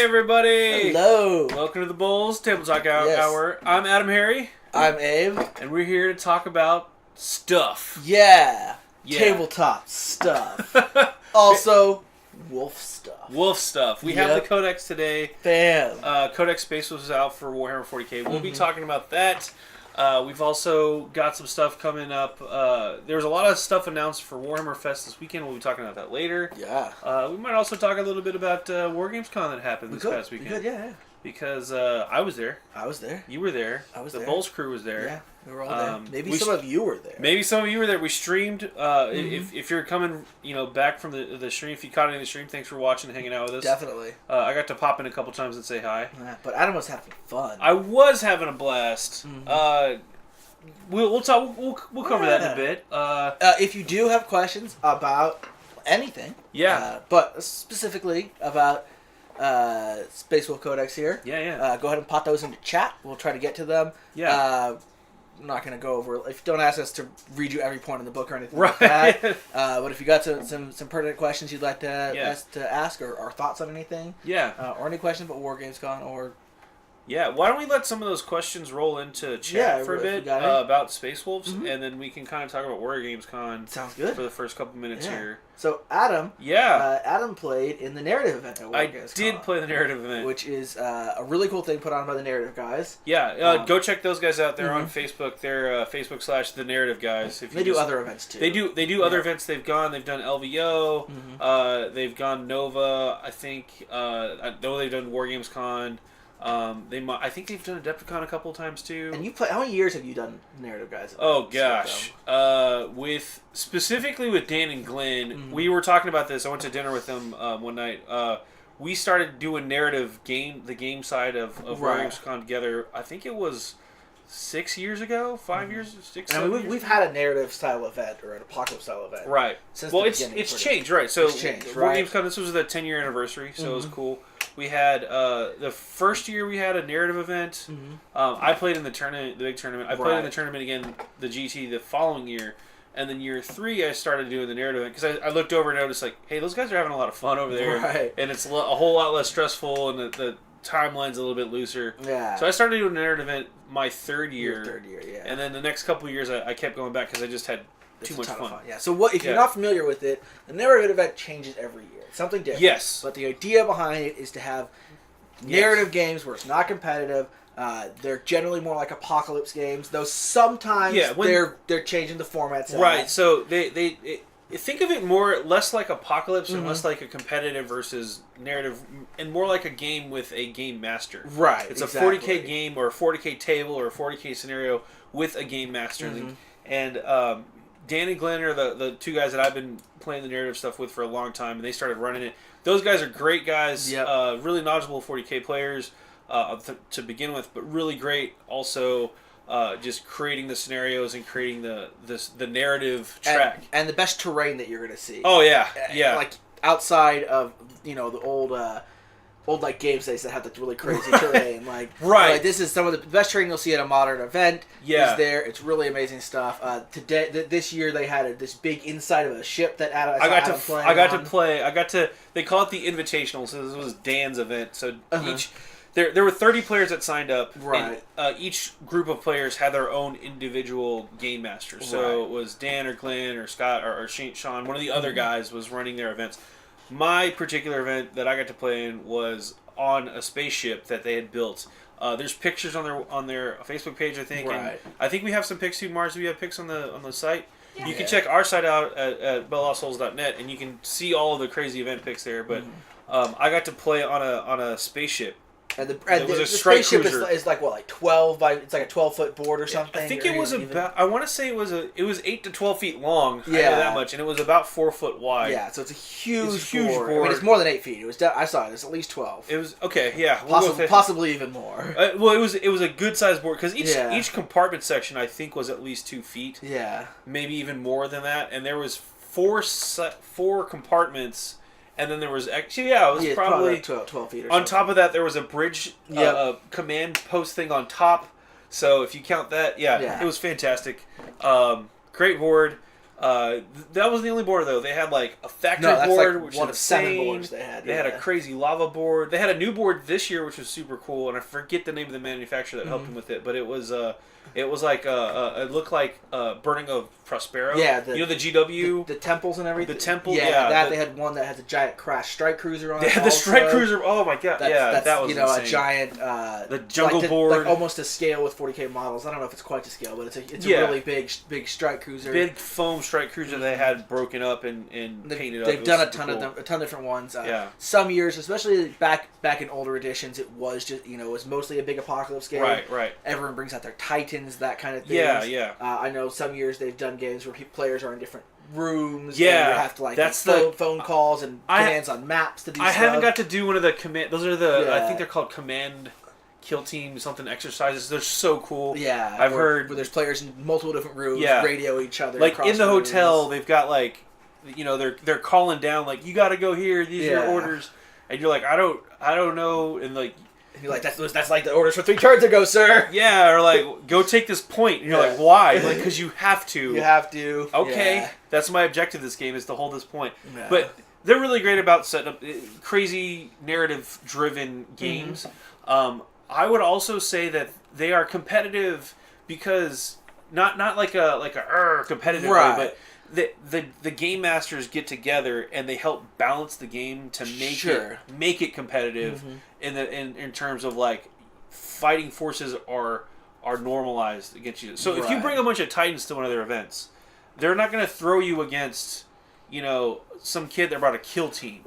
everybody! Hello! Welcome to the BoLS Tabletop Hour. I'm Adam Harry. I'm Abe. And we're here to talk about stuff. Yeah. Tabletop stuff. Also, wolf stuff. Wolf stuff. We have the Codex today. Bam. Codex Space was out for Warhammer 40k. We'll be talking about that. We've also got some stuff coming up. There's a lot of stuff announced for Warhammerfest this weekend. We'll be talking about that later. Yeah. We might also talk a little bit about WargamesCon that happened this past weekend. We could, yeah. Because I was there. I was there. You were there. I was there. The there. BoLS crew was there. Yeah, we were all there. Maybe some of you were there. Maybe some of you were there. We streamed. If you're coming, back from the stream, if you caught any of the stream, thanks for watching and hanging out with us. Definitely. I got to pop in a couple times and say hi. Yeah, but Adam was having fun. I was having a blast. We'll talk. We'll cover that in a bit. If you do have questions about anything, but specifically about Space Wolf Codex here, go ahead and pop those into chat. We'll try to get to them. I'm not going to go over. If don't ask us to read you every point in the book or anything like that. But if you got some pertinent questions you'd like to ask or thoughts on anything, or any questions about WargamesCon or. Yeah, why don't we let some of those questions roll into chat for a bit about Space Wolves, and then we can kind of talk about WargamesCon. Sounds good. For the first couple minutes here. So Adam, Adam played in the narrative event at WargamesCon. I did play the narrative event, which is a really cool thing put on by the narrative guys. Yeah, go check those guys out. They're on Facebook. They're Facebook / the narrative guys. If they do other events too. They do other events. They've done LVO. They've gone Nova. I think I know they've done WargamesCon. I think they've done Adepticon a couple of times too. And how many years have you done narrative guys? Oh gosh, specifically with Dan and Glenn, we were talking about this. I went to dinner with them one night. We started doing the game side of WargamesCon together. I think it was 6 years ago, 5 years, 6. I mean, we've had a narrative style event or an apocalypse style event, right? Since it's changed, right? So WargamesCon, this was the 10-year anniversary, so it was cool. We had the first year we had a narrative event. I played in the tournament, the big tournament. I played in the tournament again, the GT, the following year, and then year 3 I started doing the narrative event because I looked over and noticed hey, those guys are having a lot of fun over there, and it's a whole lot less stressful, and the timeline's a little bit looser. Yeah. So I started doing a narrative event my third year. And then the next couple of years I kept going back because I just had too much fun. Yeah. So if you're not familiar with it, the narrative event changes every year. It's something different. Yes. But the idea behind it is to have narrative games where it's not competitive. They're generally more like apocalypse games, though sometimes they're changing the formats. Right. So they think of it less like apocalypse and less like a competitive versus narrative, and more like a game with a game master. Right. It's a 40k game or a 40k table or a 40k scenario with a game master. And Dan and Glenn are the two guys that I've been playing the narrative stuff with for a long time, and they started running it. Those guys are great guys, really knowledgeable 40k players to begin with, but really great also just creating the scenarios and creating the narrative track. And the best terrain that you're going to see. Oh, yeah. Like outside of, the old like game states that have the really crazy terrain, like this is some of the best terrain you'll see at a modern event. Is there? It's really amazing stuff. This year they had this big inside of a ship that I got to play. They call it the Invitational. So this was Dan's event. So there were 30 players that signed up. Right. And, each group of players had their own individual game master. So it was Dan or Glenn or Scott or Sean. One of the other guys was running their events. My particular event that I got to play in was on a spaceship that they had built. There's pictures on their Facebook page, I think. Right. And I think we have some pics too, Mars. Do we have pics on the site? Yeah. You can check our site out at BoLSSouls.net, and you can see all of the crazy event pics there. But I got to play on a spaceship. And the spaceship is like 12 by, it's like a 12-foot board or something. I think it was I want to say it was 8 to 12 feet long. I know that much, and it was about 4 foot wide. Yeah, so it's a huge board. I mean, it's more than 8 feet. It was I saw it. It's at least 12. It was yeah, possibly even more. Well, it was a good sized board because each compartment section I think was at least 2 feet. Yeah, maybe even more than that, and there was four compartments. And then there was actually, it was probably like 12 feet or something. On top of that, there was a bridge command post thing on top. So if you count that, it was fantastic. Great board. That wasn't the only board though. They had like a factory board, which one of 7 boards they had. They had a crazy lava board. They had a new board this year, which was super cool, and I forget the name of the manufacturer that helped them with it, but it was like it looked like Burning of Prospero. Yeah, the GW, the temples and everything. The temple, they had one that has a giant crash strike cruiser on it. Yeah, the strike cruiser. Oh my god, that was insane. A giant the jungle board, like almost to scale with 40K models. I don't know if it's quite to scale, but it's a really big strike cruiser. Big foam strike cruiser they had broken up and painted up. They've done a ton of them, a ton of different ones. Some years, especially back in older editions, it was just it was mostly a big apocalypse game. Right. Everyone brings out their Titans, that kind of thing. Yeah. I know some years they've done games where players are in different rooms. Yeah, and you have to make phone calls and commands on maps to do stuff. I haven't got to do one of the command. Those are I think they're called command kill team something exercises. They're so cool. Yeah, I've heard where there's players in multiple different rooms, radio each other. Like in the hotel, they've got like they're calling down like you got to go here. These are your orders, and you're like I don't know, and like. And you're like, that's like the orders for 3 turns ago, sir. Yeah, or like, go take this point. And you're like, why? Like, because you have to. You have to. Okay, that's my objective. This game is to hold this point. Yeah. But they're really great about setting up crazy narrative-driven games. Mm-hmm. I would also say that they are competitive because not like a competitive way, but. The game masters get together and they help balance the game to make it competitive in terms of like fighting forces are normalized against you. So if you bring a bunch of Titans to one of their events, they're not going to throw you against some kid they're about to kill team.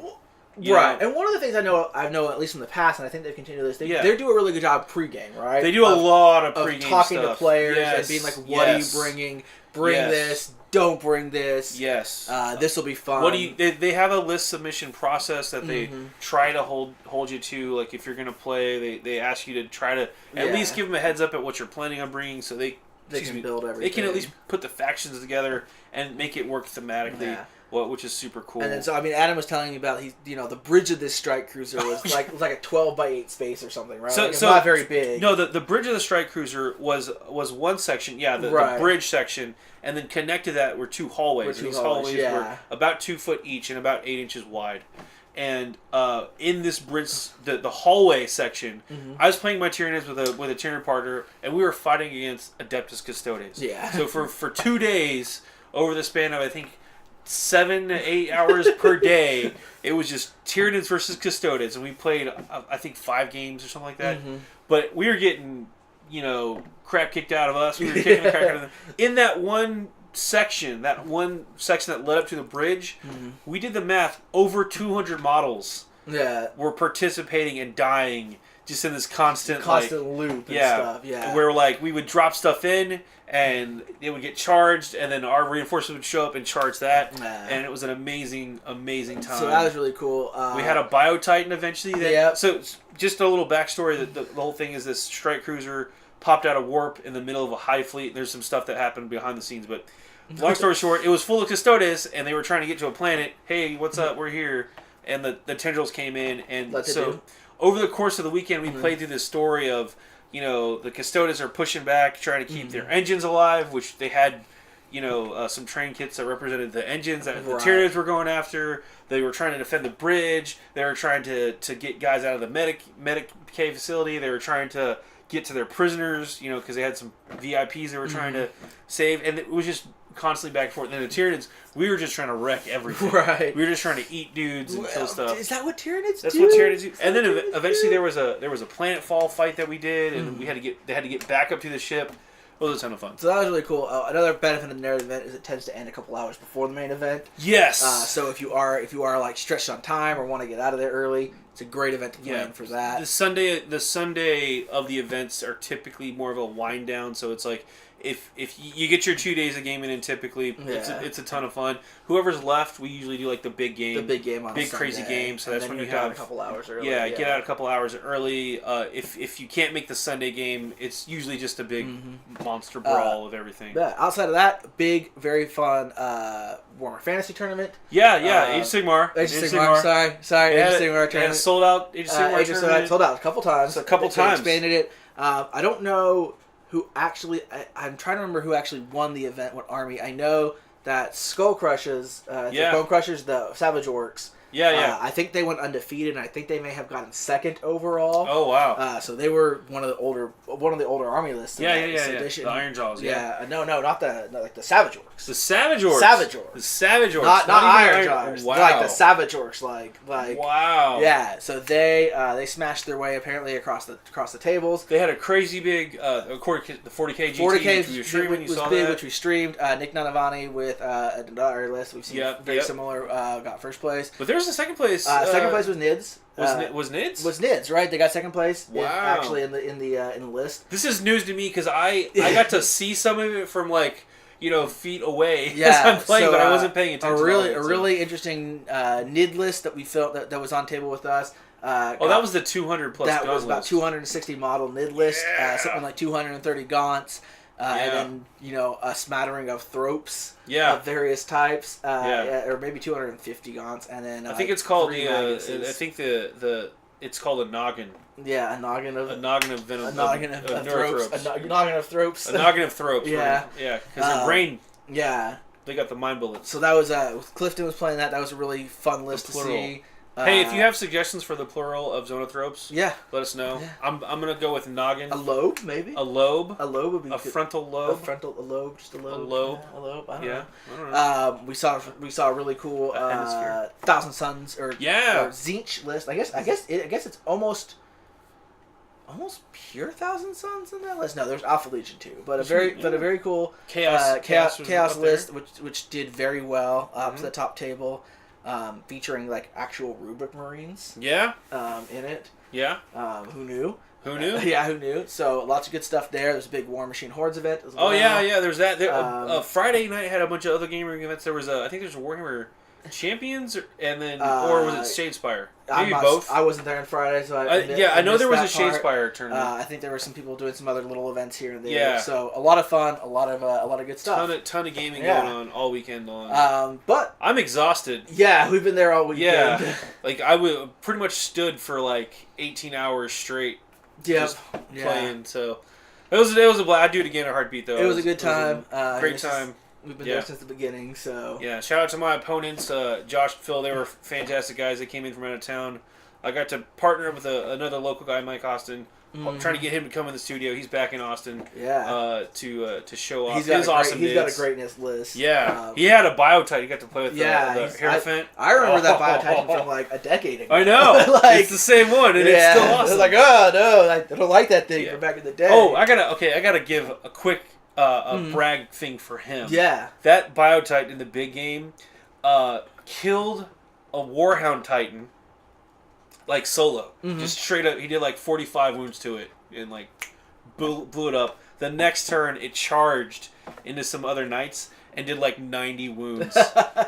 Right, and one of the things I know at least in the past, and I think they've continued this, they do a really good job pre-game, right? They do a lot of pre-game talking stuff. To players and being like, what are you bringing? Bring this. Don't bring this. Yes. This will be fun. What do you? They have a list submission process that they try to hold you to. Like if you're going to play, they ask you to try to at least give them a heads up at what you're planning on bringing, so they can build everything. They can at least put the factions together and make it work thematically. Yeah. Which is super cool. And then Adam was telling me about the bridge of this strike cruiser was like a 12x8 space or something, right? So it's not very big. No, the bridge of the strike cruiser was one section. Yeah, the bridge section, and then connected that were 2 hallways. These hallways were about 2 foot each and about 8 inches wide. And in this bridge, the hallway section, I was playing my Tyranids with a Tyranid partner, and we were fighting against Adeptus Custodes. Yeah. So for 2 days, over the span of I think 7 to 8 hours per day, it was just Tyranids versus Custodes, and we played I think 5 games or something like that. But we were getting crap kicked out of us. We were kicking the crap out of them. In that one section that led up to the bridge, we did the math. Over 200 models were participating and dying just in this constant loop and stuff. Yeah, where we would drop stuff in and it would get charged, and then our reinforcements would show up and charge that, and it was an amazing time. So that was really cool. We had a Bio-Titan eventually. So just a little backstory, the whole thing is this strike cruiser popped out of warp in the middle of a hive fleet. There's some stuff that happened behind the scenes, but long story short, it was full of Custodes, and they were trying to get to a planet. Hey, what's up? We're here. And the tendrils came in, and over the course of the weekend, we played through this story of, the Custodes are pushing back, trying to keep their engines alive, which they had, some train kits that represented the engines that the Tyranids were going after. They were trying to defend the bridge. They were trying to get guys out of the medic cave facility. They were trying to get to their prisoners, because they had some VIPs they were trying to save, and it was just constantly back and forth. And then the Tyranids, we were just trying to wreck everything. Right. We were just trying to eat dudes and kill stuff. Is that what Tyranids do? That's what Tyranids do. And then eventually there was a planetfall fight that we did, and they had to get back up to the ship. It was a ton of fun. So that was really cool. Another benefit of the narrative event is it tends to end a couple hours before the main event. Yes. So if you are like stretched on time or want to get out of there early, it's a great event to plan for that. The Sunday of the events are typically more of a wind down, so it's like if you get your 2 days of gaming in, typically it's a ton of fun. Whoever's left, we usually do like the big game on big Sunday, crazy game. So that's when you have a couple hours early. Yeah, get out a couple hours early. If you can't make the Sunday game, it's usually just a big monster brawl of everything. Yeah. Outside of that, big, very fun Warhammer Fantasy tournament. Yeah. Age of Sigmar. Age of Sigmar. Sorry. Age of Sigmar tournament. Yeah, sold out. Age of Sigmar tournament. Sold out a couple times. They expanded it. I don't know who actually. I'm trying to remember who actually won the event. What army? I know that Skull Crushers, the Bone Crushers, the Savage Orcs. Yeah. I think they went undefeated, and I think they may have gotten second overall. Oh wow! So they were one of the older army lists. Yeah. The Iron Jaws. Yeah. No, not like the Savage Orcs. The Savage Orcs. The Savage Orcs. Not Iron Jaws. Wow. Like the Savage Orcs. Like. Wow. Yeah. So they smashed their way apparently across the tables. They had a crazy big the 40K GT, 40K which was big, which we streamed. Nick Nanavani with another list we've seen very similar. Got first place. But there's the second place. Second place was Nids. Was Nids? Was Nids, right? They got second place. Wow. Actually, in the list. This is news to me because I got to see some of it from feet away as I'm playing, but I wasn't paying attention. A really interesting Nid list that we felt that was on table with us. That was the 200 plus. That was about list. 260 model Nid list. Something like 230 gaunts. And then, a smattering of thropes of various types, or maybe 250 gaunts, and then I think it's called I think it's called a noggin. Yeah, a noggin of venom. A noggin of thropes. A noggin of thropes. A noggin of thropes. Yeah, because their brain. Yeah, they got the mind bullets. So that was Clifton was playing that. That was a really fun list to see. Hey, if you have suggestions for the plural of Zonothropes, let us know. Yeah. I'm gonna go with noggin. A lobe, maybe. A lobe. A lobe would be a frontal lobe. A lobe, just a lobe. A lobe. Yeah, a lobe. I don't know. We saw a really cool Thousand Suns or Tzeentch list. I guess it's almost pure Thousand Suns in that list. No, there's Alpha Legion too, but a very cool chaos list which did very well up to the top table. Featuring like actual Rubric Marines. Yeah. In it. Yeah. Who knew? Who knew? So lots of good stuff there. There's a big War Machine Hordes event as well. Oh yeah. There's that. Friday night had a bunch of other gaming events. There was I think there's a Warhammer Champions, and then or was it Shadespire? Maybe both. I wasn't there on Friday, so I know there was a Shadespire tournament. I think there were some people doing some other little events here and there. Yeah. So a lot of fun, a lot of good stuff. Ton of gaming going on all weekend long. But I'm exhausted. Yeah, we've been there all weekend. Yeah. Like I pretty much stood for like 18 hours straight. Just playing. So it was a blast. I'd do it again in a heartbeat though. It was a good time. Great time. We've been there since the beginning, so... Yeah, shout out to my opponents, Josh and Phil. They were fantastic guys. They came in from out of town. I got to partner up with another local guy, Mike Austin. I'm trying to get him to come in the studio. He's back in Austin. Yeah. To show off his awesome He's got a greatness list. Yeah. He had a Biotype. You got to play with the Hierophant. I remember that Biotype from like a decade ago. I know. It's the same one, and it's still awesome. It's like, oh, no, I don't like that thing from back in the day. Oh, I gotta give a quick... brag thing for him. Yeah. That Biotype in the big game killed a Warhound Titan like solo. Just straight up. He did like 45 wounds to it and like blew it up. The next turn it charged into some other knights and did like 90 wounds.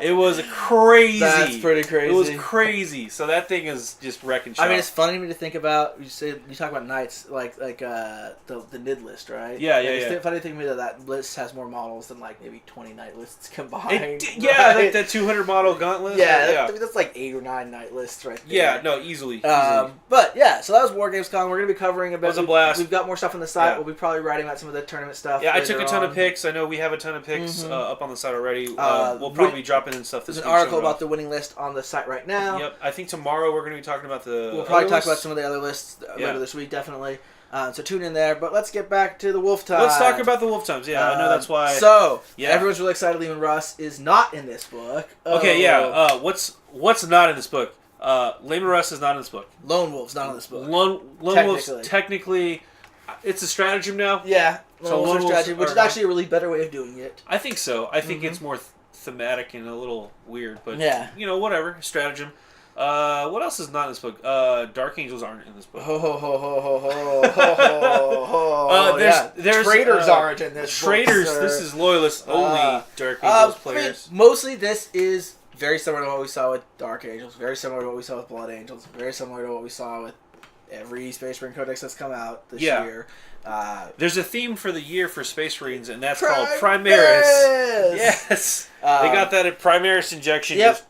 It was crazy. That's pretty crazy. It was crazy. So that thing is just wrecking shop. I mean, it's funny to me to think about. You talk about knights like the Nid list, right? Yeah. It's funny to think to me that list has more models than like maybe 20 knight lists combined. Like that 200 model gauntlet. Yeah, that's like 8 or 9 knight lists right there. Yeah, no, easily. But yeah, so that was WargamesCon. We're gonna be covering a bit. It was a blast. We've got more stuff on the site. We'll be probably writing about some of the tournament stuff. Yeah, I took a ton of pics. I know we have a ton of pics up on the site already. We'll probably be dropping in stuff this week. There's an article about the winning list on the site right now. Yep. I think tomorrow we're going to be talking about We'll probably talk about some of the other lists later this week, definitely. So tune in there. But let's get back to the Wolf Times. Let's talk about the Wolf Times. Yeah, I know that's why. So, everyone's really excited Lehman Russ is not in this book. Okay, yeah. What's not in this book? Lehman Russ is not in this book. Lone Wolf's not in this book. Lone Wolf's technically... It's a stratagem now. Yeah. Lone Wolf's strategy, which is actually a really better way of doing it. I think so. I think it's more thematic and a little weird, but whatever. Stratagem. What else is not in this book? Dark Angels aren't in this book. There's traitors aren't in this book. Traitors. This is loyalist only. Dark Angels players. I mean, mostly this is very similar to what we saw with Dark Angels. Very similar to what we saw with Blood Angels. Very similar to what we saw with every Space Marine Codex that's come out this year. There's a theme for the year for Space Marines, and that's called Primaris. Yes. They got that at Primaris Injection. Yep.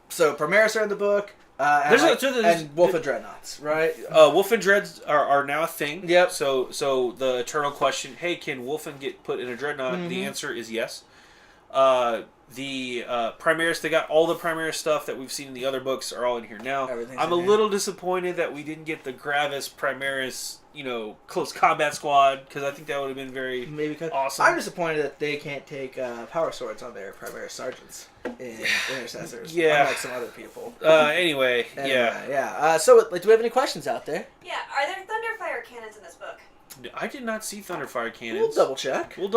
So Primaris are in the book. And Wolf and Dreadnoughts, right? Wolf and Dreads are now a thing. Yep. So the eternal question, hey, can Wolfen get put in a Dreadnought? The answer is yes. The Primaris, they got all the Primaris stuff that we've seen in the other books are all in here now. I'm a little disappointed that we didn't get the Gravis Primaris, close combat squad, because I think that would have been very awesome. I'm disappointed that they can't take power swords on their Primaris sergeants in Intercessors. Unlike some other people. Anyway. So, do we have any questions out there? Yeah, are there Thunderfire cannons in this book? I did not see Thunderfire cannons. We'll double check. Real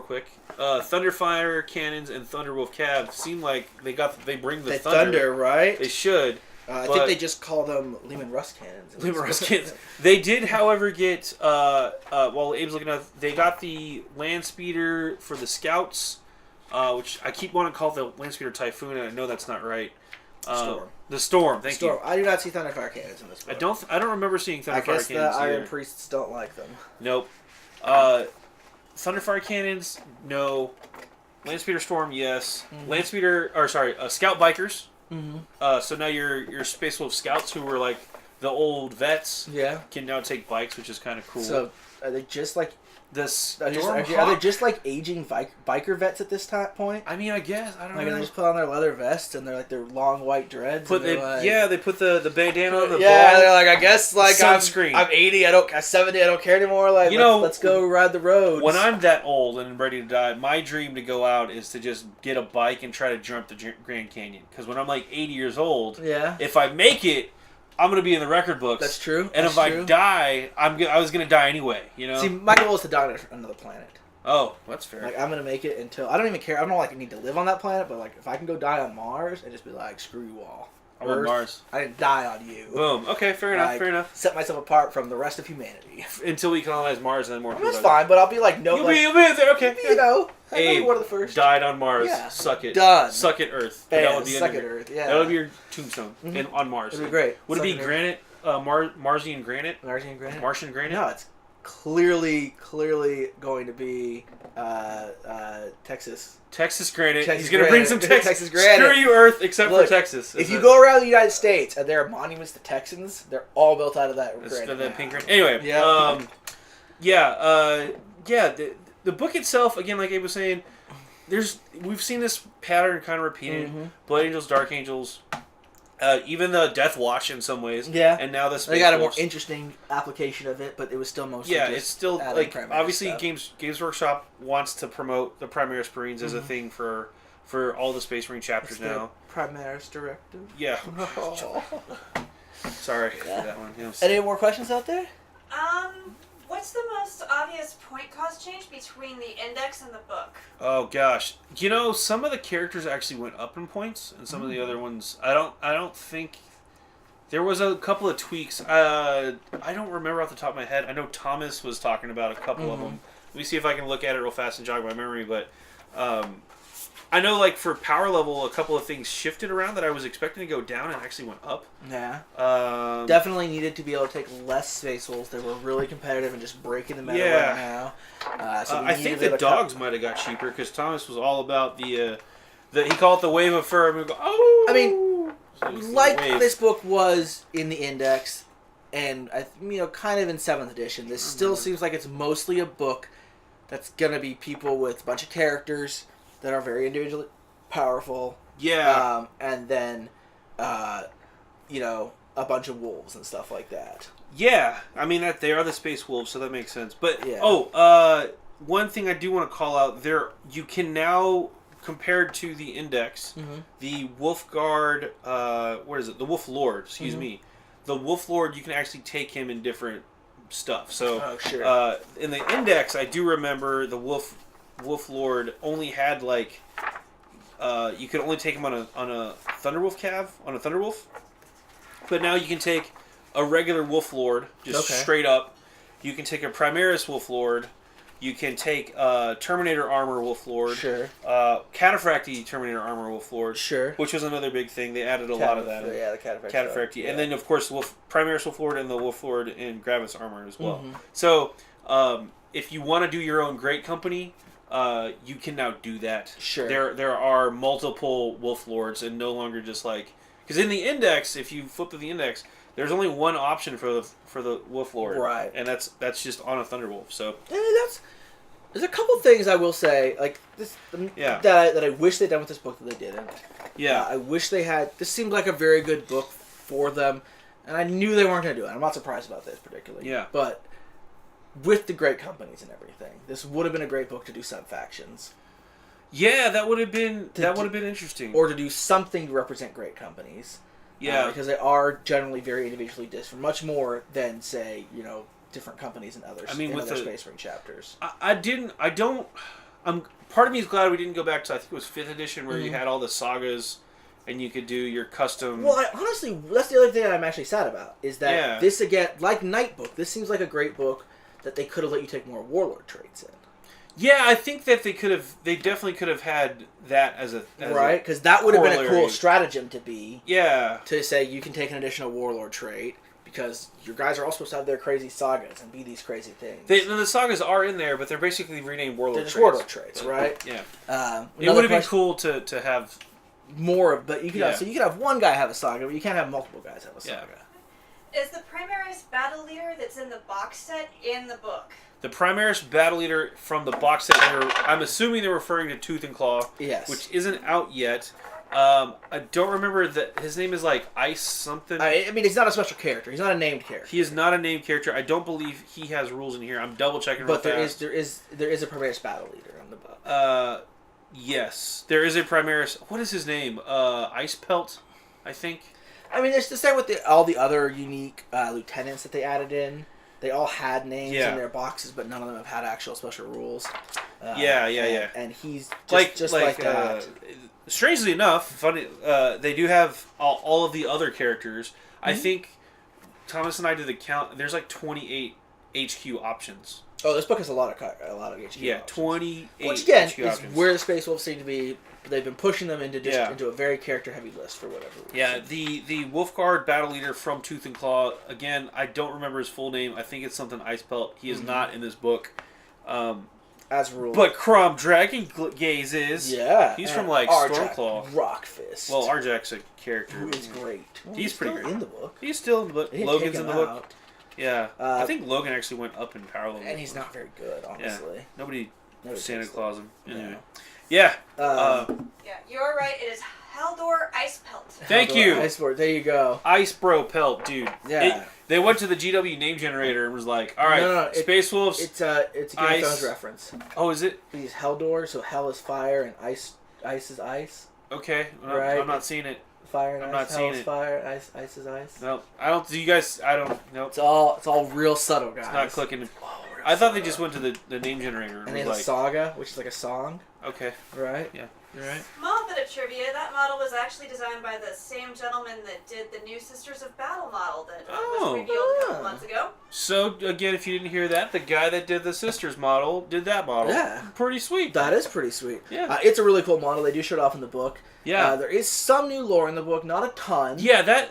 quick. Thunderfire cannons and Thunderwolf Cav seem like they bring the thunder, right? They should. I think they just call them Lehman Russ cannons. Lehman Russ cannons. They did, however, get while Abe's looking up, they got the land speeder for the scouts, which I keep wanting to call the land speeder Typhoon, and I know that's not right. Storm. The Storm. Thank you. I do not see Thunderfire cannons in this book. I don't remember seeing Thunderfire cannons. I guess the Iron Priests don't like them. Nope. Thunderfire cannons, no. Landspeeder Storm, yes. Mm-hmm. Scout Bikers. Mm-hmm. So now your Space Wolf Scouts, who were like the old vets, can now take bikes, which is kind of cool. So are they just like Storm? Are they just like aging biker vets at this point? I mean, I guess I don't know. They just put on their leather vests and they're like their long white dreads. They put the bandana on the ball. They're like, I guess like sunscreen. I'm 80, I'm 70, I don't care anymore. Like let's go ride the roads. When I'm that old and ready to die, my dream to go out is to just get a bike and try to jump the Grand Canyon. Because when I'm like 80 years old, if I make it, I'm going to be in the record books. That's true. And I die, I was going to die anyway, See, my goal is to die on another planet. Oh, that's fair. Like, I'm going to make it until... I don't even care. I don't need to live on that planet, but like if I can go die on Mars and just be like, screw you all. I'm on Mars. I didn't die on you. Boom. Okay, fair enough. Set myself apart from the rest of humanity. Until we colonize Mars and then more people. That's fine, but I'll be like, no... You'll be there, okay. Abe, one of the first. Died on Mars. Yeah. Suck it. Done. Suck it, Earth. Suck it, Earth. Yeah. That would be your tombstone on Mars. It'd be great. Would it be granite? Martian granite? Martian granite? No, it's clearly going to be Texas. Texas granite. He's going to bring some Texas granite. Screw you, Earth, except for Texas. If you go around the United States and there are monuments to Texans, they're all built out of that granite. That pink granite. Anyway, the book itself, again, like Abe was saying, we've seen this pattern kind of repeated. Mm-hmm. Blood Angels, Dark Angels. Even the Death Watch in some ways. Yeah. And now this. They got a more interesting application of it, but it was still mostly. Yeah, it's still like obviously Games Workshop wants to promote the Primaris Marines as a thing for all the Space Marine chapters now. Primaris Directive. Yeah. Sorry for that one. Any more questions out there? What's the most obvious point cost change between the index and the book? Oh gosh, some of the characters actually went up in points, and some of the other ones I don't think. There was a couple of tweaks. I don't remember off the top of my head. I know Thomas was talking about a couple of them. Let me see if I can look at it real fast and jog my memory. But I know, like, for power level, a couple of things shifted around that I was expecting to go down and actually went up. Yeah. Definitely needed to be able to take less Space Wolves. They were really competitive and just breaking the meta right now. I think the dogs might have got cheaper because Thomas was all about the he called it the wave of fur. And we go, oh! I mean, this book was in the index and, kind of in 7th edition, this still seems like it's mostly a book that's going to be people with a bunch of characters that are very individually powerful. Yeah. And then, a bunch of wolves and stuff like that. Yeah. I mean, they are the Space Wolves, so that makes sense. But, one thing I do want to call out, you can now, compared to the Index, the Wolf Guard, the Wolf Lord, excuse me. The Wolf Lord, you can actually take him in different stuff. So, in the Index, I do remember the Wolf Lord only had you could only take him on a Thunderwolf Cav, on a Thunderwolf. But now you can take a regular Wolf Lord, just straight up. You can take a Primaris Wolf Lord. You can take Terminator Armor Wolf Lord. Sure. Cataphracti Terminator Armor Wolf Lord. Sure. Which was another big thing. They added a lot of that. Yeah, the Cataphracti. Yeah. And then, of course, Primaris Wolf Lord and the Wolf Lord in Gravis Armor as well. So, if you want to do your own Great Company, you can now do that. Sure. There are multiple Wolf Lords and no longer just because in the Index, if you flip to the Index, there's only one option for the Wolf Lord. Right. And that's just on a Thunderwolf. So as There's a couple things I will say, like this, that I wish they'd done with this book that they didn't. Yeah. I wish they had. This seemed like a very good book for them, and I knew they weren't going to do it. I'm not surprised about this particularly. Yeah. But with the great companies and everything, this would have been a great book to do sub-factions. Yeah, that would have been interesting. Or to do something to represent great companies. Yeah. Because they are generally very individually different, much more than, say, different companies and others. With other Space Marine chapters. Part of me is glad we didn't go back to, I think it was 5th edition, where you had all the sagas, and you could do your custom... Well, honestly, that's the other thing I'm actually sad about, is that this, again, like Nightbook, this seems like a great book that they could have let you take more Warlord traits in. Yeah, I think that they definitely could have had that as right, because that would have been a cool stratagem to be. Yeah. To say you can take an additional Warlord trait, because your guys are all supposed to have their crazy sagas and be these crazy things. The sagas are in there, but they're basically renamed Warlord traits. Warlord traits, right? Yeah. It would have been cool to have... more, but you could have, so you could have one guy have a saga, but you can't have multiple guys have a saga. Is the Primaris battle leader that's in the box set in the book? The Primaris battle leader from the box set, I'm assuming they're referring to Tooth and Claw, which isn't out yet. I don't remember that his name is like Ice something. I mean, he's not a special character. He's not a named character. He is not a named character. I don't believe he has rules in here. I'm double checking. But there is a Primaris battle leader on the book. Yes, there is a Primaris. What is his name? Ice Pelt, I think. I mean, it's the same with all the other unique lieutenants that they added in. They all had names in their boxes, but none of them have had actual special rules. And he's just like that. Strangely enough, funny, they do have all of the other characters. Mm-hmm. I think Thomas and I did the count. There's like 28 HQ options. Oh, this book has a lot of HQ. Yeah, 28. Which again HQ is options. where the Space Wolves seem to be. They've been pushing them into a very character-heavy list for whatever reason. Yeah, the Wolfguard battle leader from Tooth and Claw. Again, I don't remember his full name. I think it's something Ice Pelt. He is not in this book. As ruled. But Crom Dragon Gaze is. Yeah. He's from like Stormclaw. Rockfist. Well, Arjak's a character. Who is great. Well, he's pretty great. In the book. He's still in the book. Logan's in the book. Out. Yeah. I think Logan actually went up in power level. And he's not very good, honestly. Yeah. Nobody Santa Claus him. Anyway. No. Yeah. You're right. It is Haldor Ice Pelt. Thank you. There you go. Ice Bro Pelt, dude. Yeah. They went to the GW name generator and was like, all right, no, Space Wolves. It's a Game of Thrones reference. Oh, is it? He's Haldor, so hell is fire and ice is ice. Okay. Right. I'm not seeing it. Fire and I'm ice. not seeing hell is fire. Ice is ice. No, I don't. Do you guys? I don't. Nope. It's all real subtle, guys. It's not clicking. I thought they just went to the name generator. And they have a saga, which is like a song. Okay. Right? Yeah. You're right. Small bit of trivia, that model was actually designed by the same gentleman that did the new Sisters of Battle model that was revealed a couple months ago. So, again, if you didn't hear that, the guy that did the Sisters model did that model. Yeah. Pretty sweet. That is pretty sweet. Yeah. It's a really cool model. They do show it off in the book. Yeah. There is some new lore in the book, not a ton. Yeah, that...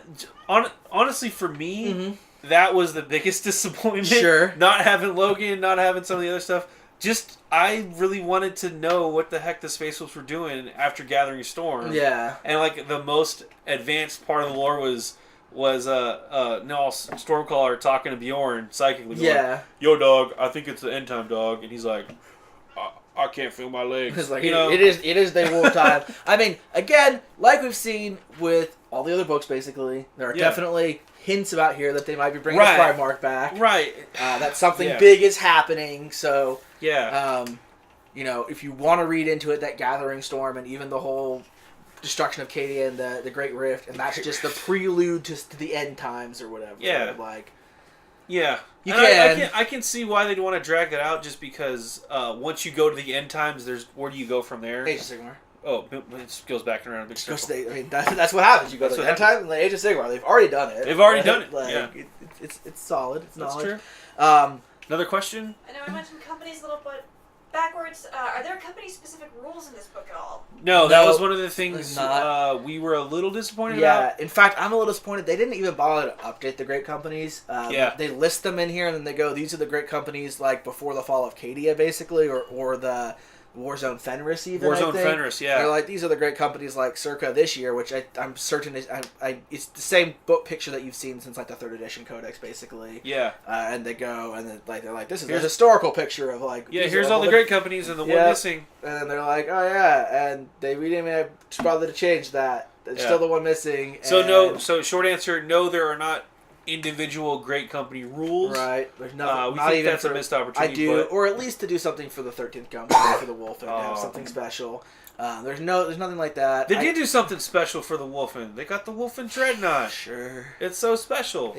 honestly, for me, that was the biggest disappointment. Sure. Not having Logan, not having some of the other stuff. Just, I really wanted to know what the heck the Space Wolves were doing after Gathering Storm. Yeah. And, like, the most advanced part of the lore was Stormcaller talking to Bjorn psychically. Yeah. Yo, dog, I think it's the end time, dog. And he's like, I can't feel my legs. It's like, it is the wolf time. I mean, again, like we've seen with all the other books, basically, there are definitely hints about here that they might be bringing the Primarch back. Right. That something big is happening, so... Yeah. If you want to read into it, that Gathering Storm and even the whole destruction of Cadia and the Great Rift, and that's just the prelude to the end times or whatever. Yeah. Yeah. You can. I can see why they'd want to drag that out, just because once you go to the end times, where do you go from there? Age of Sigmar. Oh, it goes back around a big circle. That's what happens. You go to the end times and the Age of Sigmar. They've already done it. It's solid. It's knowledge. That's true. Another question? I know I mentioned companies a little bit backwards. Are there company-specific rules in this book at all? No, that was one of the things we were a little disappointed about. Yeah, in fact, I'm a little disappointed. They didn't even bother to update the great companies. They list them in here, and then they go, these are the great companies like before the fall of Cadia, basically, or the Warzone Fenris even. Warzone Fenris, yeah. They're like, these are the great companies like Circa this year, which I'm certain is it's the same book picture that you've seen since like the 3rd edition Codex, basically. Yeah. And they go and they're like, this is a historical picture of like. Yeah, here's all the great companies and the one missing. And then they're like, oh yeah, and we didn't even bother to change that. It's still the one missing. So so short answer, no, there are not individual great company rules. Right. There's nothing. We think that's a missed opportunity. Or at least to do something for the 13th company for the Wolfen, have something special. There's nothing like that. They did do something special for the Wolfen. They got the Wolfen Dreadnought. Sure. It's so special.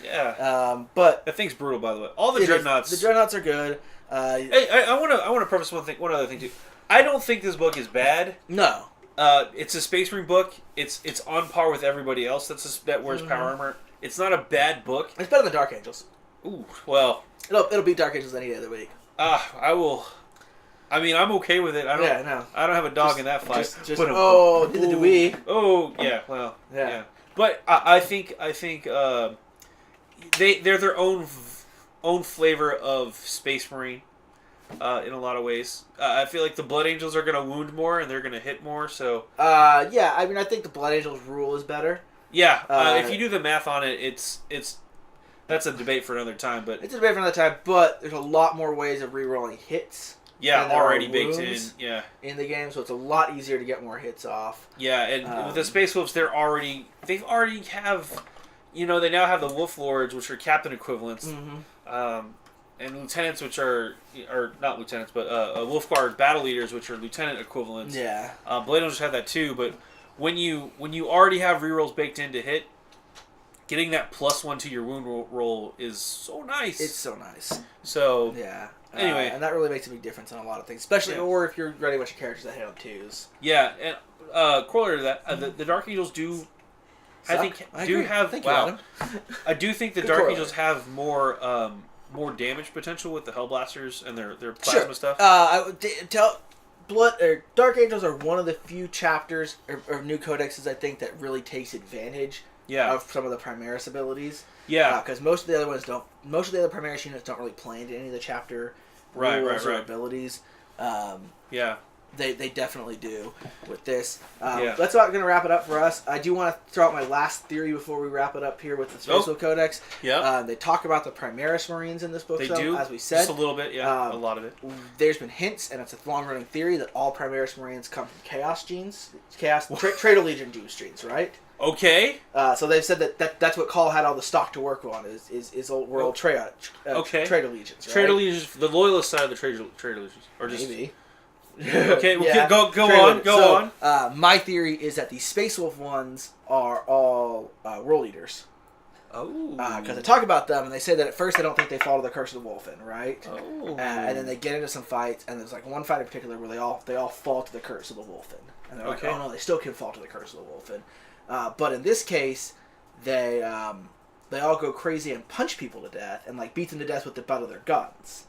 Yeah. But that thing's brutal, by the way. All the Dreadnoughts. The Dreadnoughts are good. Hey, I want to preface one other thing too. I don't think this book is bad. No. It's a Space Marine book. It's on par with everybody else that wears power armor. It's not a bad book. It's better than Dark Angels. Ooh, well. It'll beat Dark Angels any day of the week. I will. I mean, I'm okay with it. I don't have a dog in that fight. Neither do we. Oh, yeah. Well, yeah. But I think they're their own flavor of Space Marine. In a lot of ways, I feel like the Blood Angels are going to wound more and they're going to hit more. So. Yeah. I mean, I think the Blood Angels rule is better. Yeah, if you do the math on it, it's that's a debate for another time. But it's a debate for another time. But there's a lot more ways of re-rolling hits. Yeah, already baked in. Yeah, in the game, so it's a lot easier to get more hits off. Yeah, and with the Space Wolves, they already have, they now have the Wolf Lords, which are captain equivalents, and lieutenants, which are not lieutenants, but Wolf Guard battle leaders, which are lieutenant equivalents. Yeah, Blade Angels have that too, but. When you already have rerolls baked in to hit, getting that +1 to your wound roll is so nice. It's so nice. So yeah. Anyway, and that really makes a big difference in a lot of things, especially or if you're running a bunch of characters that hit on 2s. Yeah, and corollary to that, the Dark Angels do. Suck. I do think the Dark Angels have more damage potential with the Hellblasters and their plasma stuff. I would tell. Dark Angels are one of the few chapters or new codexes I think that really takes advantage of some of the Primaris abilities. Yeah, because most of the other ones don't. Most of the other Primaris units don't really play into any of the chapter rules or abilities. They definitely do with this. That's not going to wrap it up for us. I do want to throw out my last theory before we wrap it up here with the Space Wolf Codex. Yeah. They talk about the Primaris Marines in this book. They do, as we said. Just a little bit, a lot of it. There's been hints, and it's a long-running theory, that all Primaris Marines come from Chaos genes. Traitor Legion genes, right? Okay. So they've said that's what Call had all the stock to work on is old world Traitor Legions. Right? Traitor Legions, the loyalist side of the Traitor Legions, or just maybe. Okay, well, go on. My theory is that these Space Wolf ones are all world eaters. Oh. Because they talk about them, and they say that at first they don't think they fall to the curse of the Wolfen, right? Oh. And then they get into some fights, and there's like one fight in particular where they all fall to the curse of the Wolfen. And they're like, oh no, they still can fall to the curse of the Wolfen. But in this case, they all go crazy and punch people to death, and like beat them to death with the butt of their guns.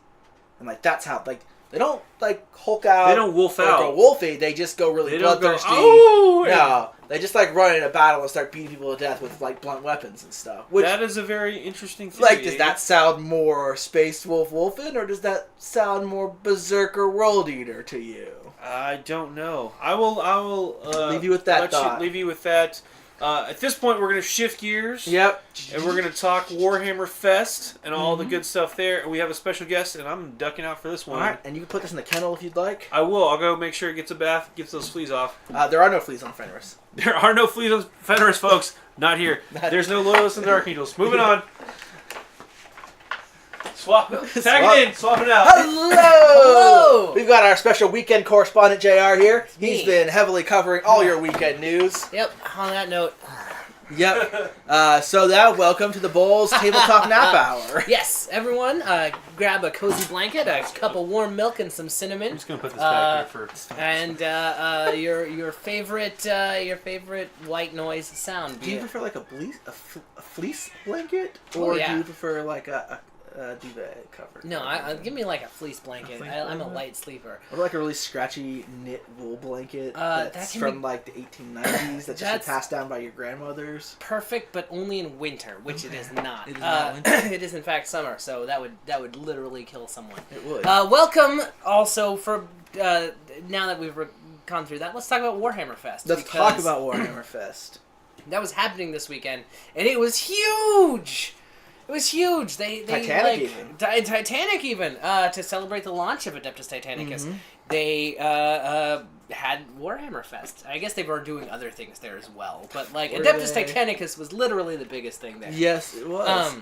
And like that's how they don't like Hulk out. They don't wolf out. Go wolfy. They just go really bloodthirsty. No, they just like run in a battle and start beating people to death with like blunt weapons and stuff. That is a very interesting theory. Like, does that sound more Space Wolf Wolfen, or does that sound more Berserker World Eater to you? I don't know. I will leave you with that thought. Leave you with that. At this point, we're going to shift gears. Yep. And we're going to talk Warhammerfest and all the good stuff there. And we have a special guest, and I'm ducking out for this one. All right. And you can put this in the kennel if you'd like. I will. I'll go make sure it gets a bath, gets those fleas off. There are no fleas on Fenris. There are no fleas on Fenris, folks. Not here. There's no Loyalists and Dark Angels. Moving on. Swap it in, swap it out. Hello! We've got our special weekend correspondent, JR, here. He's been heavily covering all your weekend news. Yep, on that note. Yep. So now, welcome to the BoLS Tabletop Nap Hour. Yes, everyone, grab a cozy blanket, a cup of warm milk, and some cinnamon. I'm just gonna put this back here first. And your favorite white noise sound. Do you prefer like a fleece blanket, or do you prefer like a duvet cover. No, give me like a fleece blanket. I'm a light sleeper. Or like a really scratchy knit wool blanket that's from like the 1890s that just passed down by your grandmothers. Perfect, but only in winter, which it is not. It is not winter. It is in fact summer, so that would literally kill someone. It would. Welcome also for now that we've gone through that. Let's talk about Warhammerfest. Let's talk about Warhammerfest. That was happening this weekend, and it was huge. It was huge. Titanic even to celebrate the launch of Adeptus Titanicus. Mm-hmm. They had Warhammerfest. I guess they were doing other things there as well, but like Adeptus Titanicus was literally the biggest thing there. Yes, it was.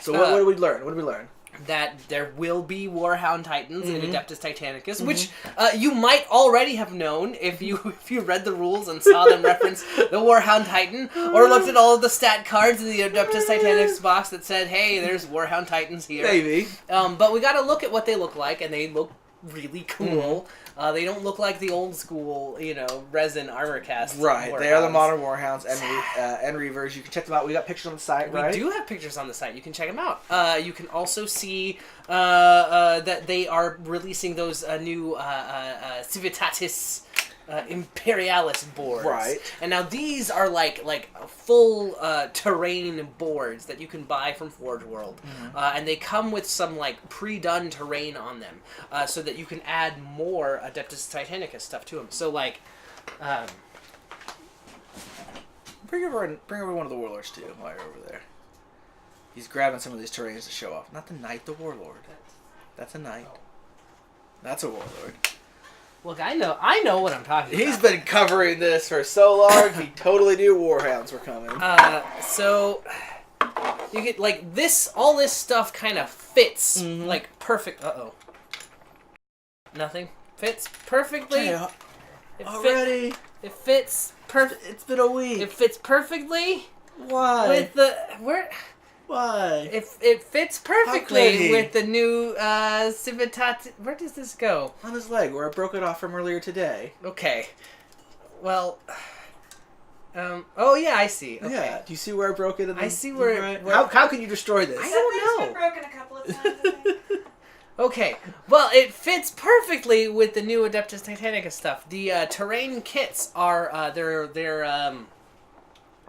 So what did we learn? What did we learn? That there will be Warhound Titans in Adeptus Titanicus, which you might already have known if you read the rules and saw them reference the Warhound Titan, or looked at all of the stat cards in the Adeptus Titanicus box that said, hey, there's Warhound Titans here. Maybe. But we gotta look at what they look like, and they look really cool. They don't look like the old school, resin armor cast. Right, Warhounds. They are the modern Warhounds and Reavers. You can check them out. We got pictures on the site, right? We do have pictures on the site. You can check them out. You can also see that they are releasing those new Civitatis Imperialis boards. Right. And now these are like full terrain boards that you can buy from Forge World. And they come with some like pre-done terrain on them so that you can add more Adeptus Titanicus stuff to them. So like bring over one of the warlords too while you're over there. He's grabbing some of these terrains to show off. Not the knight, the warlord. That's a knight. That's a warlord. Look, I know what I'm talking about. He's been covering this for so long, he totally knew Warhounds were coming. So you get like this, all this stuff kind of fits like perfect. Nothing fits perfectly. Yeah. Already. It fits perfect. It's been a week. It fits perfectly. Why? With the Why? It fits perfectly with the new Civitat. Where does this go? On his leg, where I broke it off from earlier today. Okay. Well. Oh yeah, I see. Okay. Yeah. Do you see where I broke it? I see where. How can you destroy this? I don't know. It's been broken a couple of times, I think. Okay, well, it fits perfectly with the new Adeptus Titanicus stuff. The terrain kits are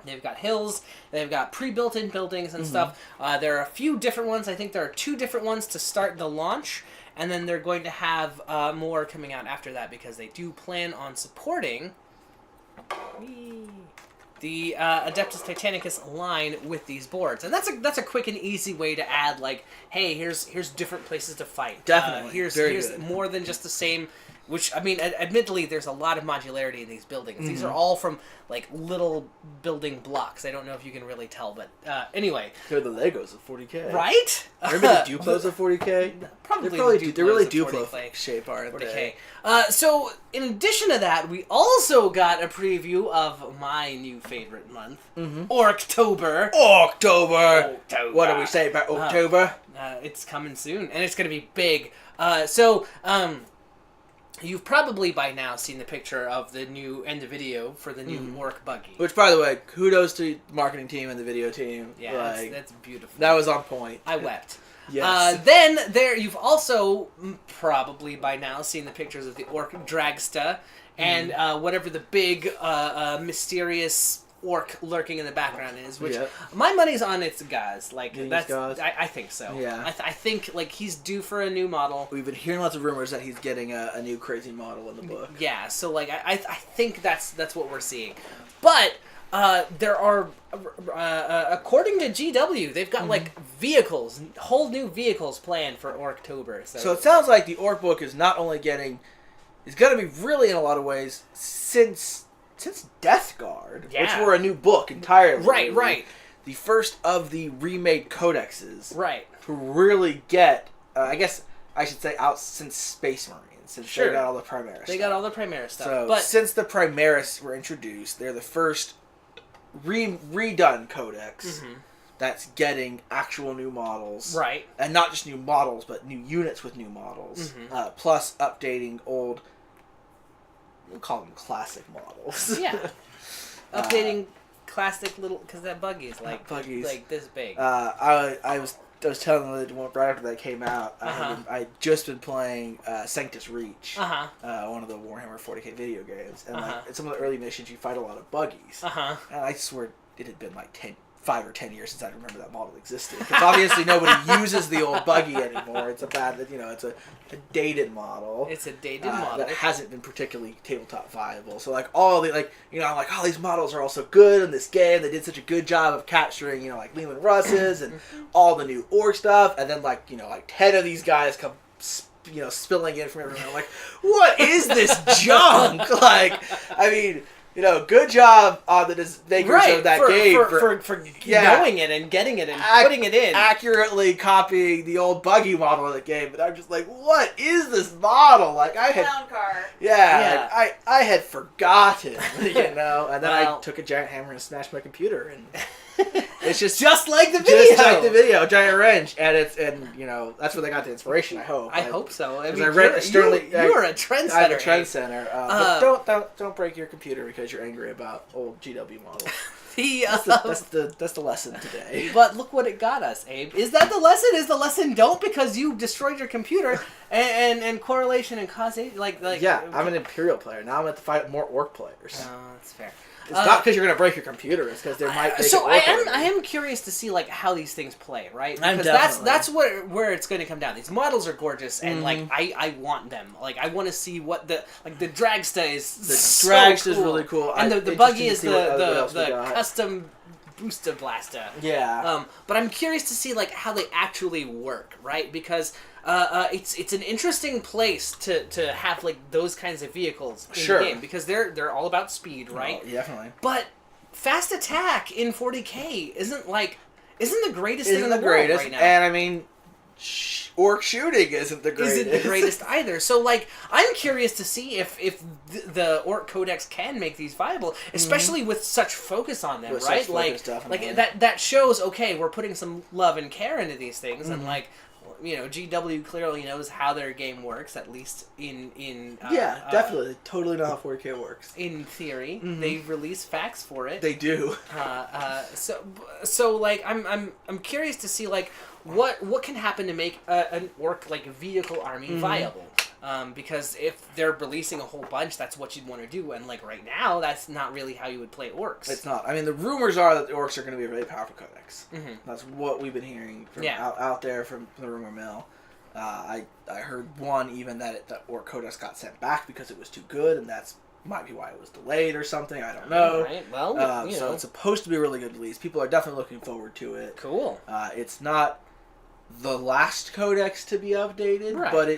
they've got hills, they've got pre-built-in buildings and stuff. There are a few different ones. I think there are 2 different ones to start the launch, and then they're going to have more coming out after that because they do plan on supporting the Adeptus Titanicus line with these boards, and that's a quick and easy way to add like, hey, here's different places to fight. Definitely, here's more than just the same. Which, I mean, admittedly, there's a lot of modularity in these buildings. These are all from, like, little building blocks. I don't know if you can really tell, but anyway. They're the Legos of 40K. Right? Remember the Duplos of 40K? Probably they're really Duplo shape, aren't 40K. they? So, in addition to that, we also got a preview of my new favorite month, Orktober. October! What do we say about October? It's coming soon, and it's going to be big. You've probably by now seen the picture of the new and the video for the new Orc buggy. Which, by the way, kudos to the marketing team and the video team. Yeah, that's beautiful. That was on point. I wept. Yes. Then you've also probably by now seen the pictures of the Orc Dragsta and whatever the big mysterious orc lurking in the background is, which my money's on its guys. Like that's, I think so. Yeah, I think like he's due for a new model. We've been hearing lots of rumors that he's getting a new crazy model in the book. Yeah, so like I think that's what we're seeing, but there are according to GW, they've got like vehicles, whole new vehicles planned for Orktober. So it sounds like the Orc book is not only it's going to be really in a lot of ways since Death Guard, which were a new book entirely. Right. The first of the remade codexes. Right. To really get, I guess I should say, out since Space Marines. Since they got all the Primaris stuff. They got all the Primaris stuff. So, since the Primaris were introduced, they're the first redone codex that's getting actual new models. Right. And not just new models, but new units with new models. Plus updating old... We'll call them classic models. Yeah. Updating classic little... Because that buggy is like this big. I was was telling them that right after that came out, I'd just been playing Sanctus Reach, one of the Warhammer 40k video games, and like in some of the early missions, you fight a lot of buggies, and I swear it had been like 5 or 10 years since I remember that model existed. Because obviously nobody uses the old buggy anymore. It's it's a dated model. It's a dated model that hasn't been particularly tabletop viable. So like all the I'm like, oh, these models are all so good in this game. They did such a good job of capturing like Leland Russes and all the new orc stuff. And then like 10 of these guys come spilling in from everywhere. I'm like, what is this junk? Like, I mean. Good job on the makers of that game for knowing it and getting it and putting it in. Accurately copying the old buggy model of the game, but I'm just like, what is this model? Like I had clown car. Yeah. Like, I had forgotten, and then I took a giant hammer and smashed my computer, and it's just like the video. Just like the video, giant wrench, and that's where they got the inspiration. I hope. I hope so. I mean, I read you're a trendsetter. I'm a trendsetter. But don't break your computer because you're angry about old GW models. That's the lesson today. But look what it got us, Abe. Is that the lesson? Is the lesson don't because you destroyed your computer and correlation and causation I'm an Imperial player now. I'm going to fight more Orc players. Oh, that's fair. It's not because you're going to break your computer. It's because there might be. So I am curious to see how these things play, right? Because that's where it's going to come down. These models are gorgeous, and I want them. Like I want to see what the dragster is. The dragster is really cool, and the buggy is the custom booster blaster. Yeah. But I'm curious to see how they actually work, right? Because it's an interesting place to have those kinds of vehicles in the game because they're all about speed, right? Oh, definitely. But fast attack in 40k isn't the greatest thing in the world right now. And I mean, orc shooting isn't the greatest. Either. So I'm curious to see if the Orc Codex can make these viable, especially with such focus on them, right? That shows we're putting some love and care into these things, and GW clearly knows how their game works, at least in definitely. They totally know how 4K works. In theory, they release facts for it. They do. So I'm curious to see what can happen to make an orc vehicle army viable. Because if they're releasing a whole bunch, that's what you'd want to do. And right now, that's not really how you would play orcs. It's not. I mean, the rumors are that the orcs are going to be a really powerful codex. That's what we've been hearing from out there from the rumor mill. I heard one even that the orc codex got sent back because it was too good, and that's might be why it was delayed or something. I don't know. Right. Well, so it's supposed to be a really good release. People are definitely looking forward to it. Cool. It's not the last codex to be updated, but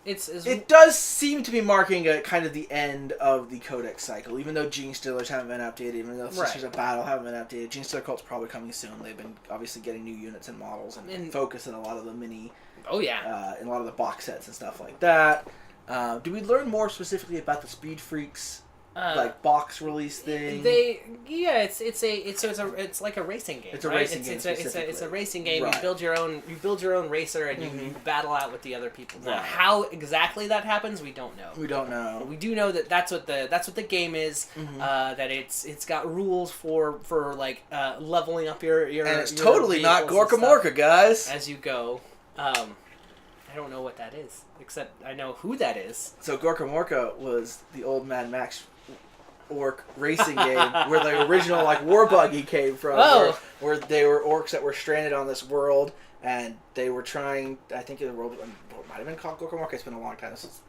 it does seem to be marking a kind of the end of the Codex cycle, even though Gene Stealers haven't been updated, even though Sisters of Battle haven't been updated. Gene Stealer Cult's probably coming soon. They've been obviously getting new units and models and focusing a lot of the mini... Oh, yeah. In a lot of the box sets and stuff like that. Do we learn more specifically about the Speed Freaks box release thing? It's like a racing game. It's a right? racing game. It's a racing game. Right. You build your own racer and you battle out with the other people. Now, how exactly that happens, we don't know. But we do know that that's what the game is. That it's got rules for leveling up your and it's your totally not Gorka Morka, guys. As you go. I don't know what that is, except I know who that is. So Gorka Morka was the old Mad Max orc racing game where the original war buggy came from, where they were orcs that were stranded on this world, and they were trying, I think the world might have been called Gorka Morka. It's been a long time since.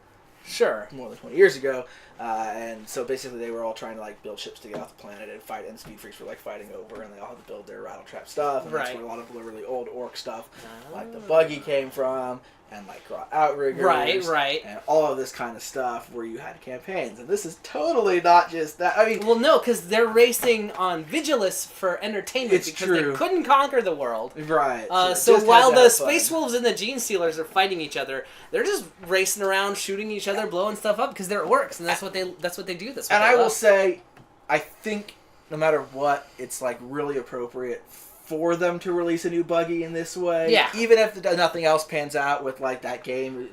Sure. More than 20 years ago. And so basically they were all trying to build ships to get off the planet and fight, and Speed Freaks were fighting over, and they all had to build their rattle trap stuff, and that's where a lot of the really old orc stuff, like the buggy came from, and Outriggers. Right. And all of this kind of stuff where you had campaigns. And this is totally not just that. I mean... Well, no, because they're racing on Vigilus for entertainment because they couldn't conquer the world. Right. So while the Space Wolves and the Gene Stealers are fighting each other, they're just racing around, shooting each other, blowing stuff up because they're orcs, and that's what they do. That's what and I will say, I think no matter what, it's really appropriate for them to release a new buggy in this way. Yeah. Even if nothing else pans out with like that game,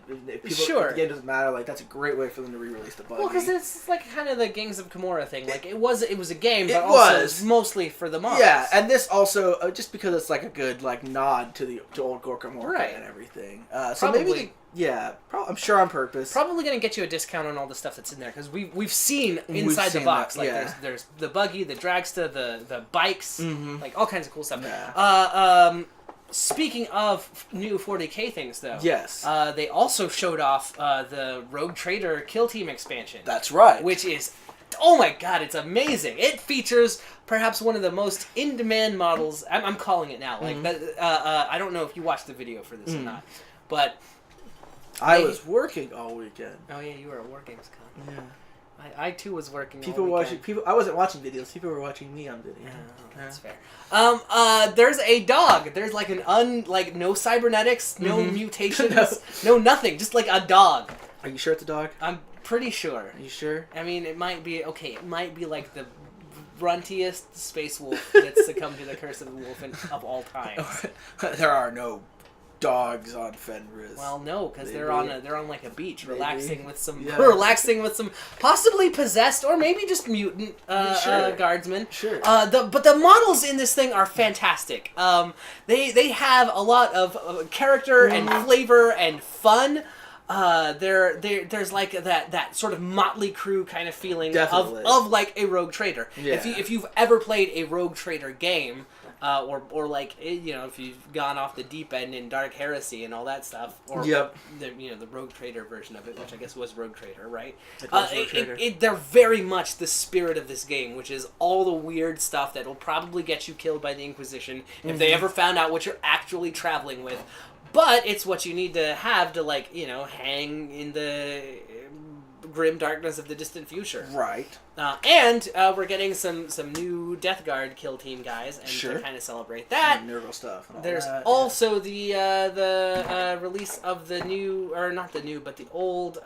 sure. The game doesn't matter. Like that's a great way for them to re-release the buggy. Well, because it's like kind of the Gangs of Gamora thing. Like it was a game, but also it was mostly for the mods. Yeah, and this also just because it's like a good like nod to old Gorkamorka and everything. So probably. maybe I'm sure on purpose. Probably gonna get you a discount on all the stuff that's in there because we've seen inside the box that, like there's the buggy, the dragster, the bikes, like all kinds of cool stuff. Yeah. Speaking of new 40K things though, yes, they also showed off the Rogue Trader Kill Team expansion. That's right. Which is, oh my god, it's amazing. It features perhaps one of the most in-demand models. I'm calling it now. Like I don't know if you watched the video for this or not, but. I was working all weekend. Oh yeah, you were at WargamesCon. Yeah, I too was working. I wasn't watching videos. People were watching me on video. That's fair. There's a dog. There's like no cybernetics, no mutations, no nothing. Just like a dog. Are you sure it's a dog? I'm pretty sure. Are you sure? I mean, it might be okay. It might be like the runtiest space wolf that's succumbed to the curse of the wolf of all time. There are no dogs on Fenris. Well, no, because they're on like a beach, relaxing with some possibly possessed or maybe just mutant guardsmen. Sure. But the models in this thing are fantastic. They have a lot of character and flavor and fun. There's like that sort of motley crew kind of feeling of like a Rogue Trader. Yeah. If you've ever played a Rogue Trader game. Or like if you've gone off the deep end in Dark Heresy and all that stuff, or the Rogue Trader version of it, which I guess was Rogue Trader, right? They're very much the spirit of this game, which is all the weird stuff that will probably get you killed by the Inquisition if they ever found out what you're actually traveling with. But it's what you need to have to hang in the grim darkness of the distant future. Right. And we're getting some new Death Guard kill team guys, and to kind of celebrate that, Nurgle stuff. There's also the release of the new, or not the new, but the old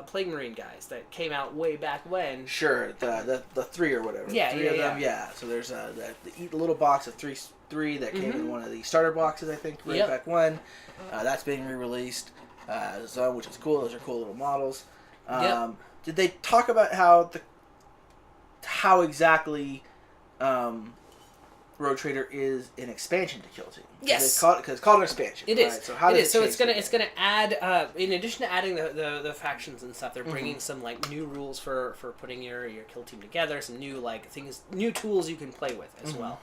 Plague Marine guys that came out way back when. Sure, the 3 or whatever. Yeah, three of them. Yeah. So there's the little box of three that came in one of the starter boxes, I think, back when. That's being re-released. Zone, which is cool. Those are cool little models. Did they talk about how exactly Rogue Trader is an expansion to Kill Team? Yes, because it's called an expansion. It is. Right? So how does it so it's gonna add in addition to adding the factions and stuff, they're bringing some like new rules for putting your kill team together. Some new new tools you can play with as well,